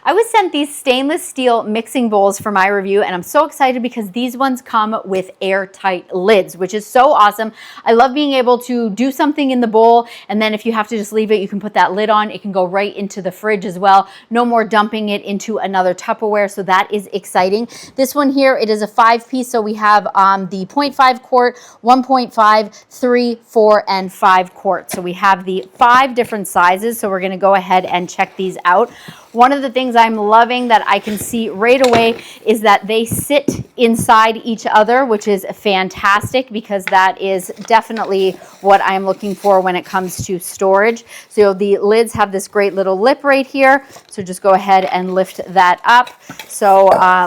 I was sent these stainless steel mixing bowls for my review, and I'm so excited because these ones come with airtight lids, which is so awesome. I love being able to do something in the bowl, and then if you have to just leave it, you can put that lid on. It can go right into the fridge as well. No more dumping it into another Tupperware, so that is exciting. This one here, it is a 5-piece, so we have the 0.5 quart, 1.5, 3, 4, and 5 quart. So we have the 5 different sizes, so we're gonna go ahead and check these out. One of the things I'm loving that I can see right away is that they sit inside each other, which is fantastic because that is definitely what I'm looking for when it comes to storage. So the lids have this great little lip right here. So just go ahead and lift that up. So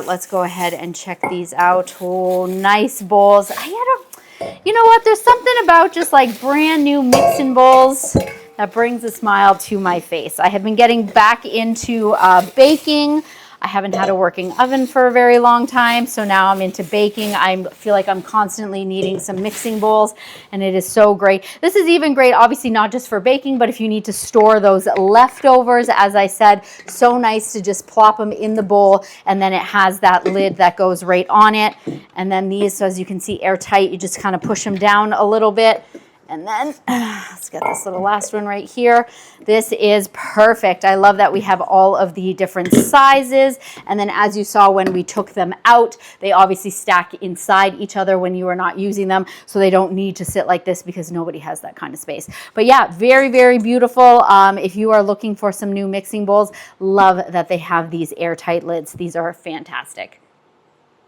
let's go ahead and check these out. Oh, nice bowls. You know what? There's something about just like brand new mixing bowls that brings a smile to my face. I have been getting back into baking. I haven't had a working oven for a very long time, so now I'm into baking. I feel like I'm constantly needing some mixing bowls, and it is so great. This is even great, obviously not just for baking, but if you need to store those leftovers, as I said, so nice to just plop them in the bowl, and then it has that lid that goes right on it. And then these, so as you can see, airtight, you just kind of push them down a little bit. And then let's get this little last one right here. This is perfect. I love that we have all of the different sizes. And then as you saw when we took them out, they obviously stack inside each other when you are not using them. So they don't need to sit like this because nobody has that kind of space. But yeah, very, very beautiful. If you are looking for some new mixing bowls, love that they have these airtight lids. These are fantastic.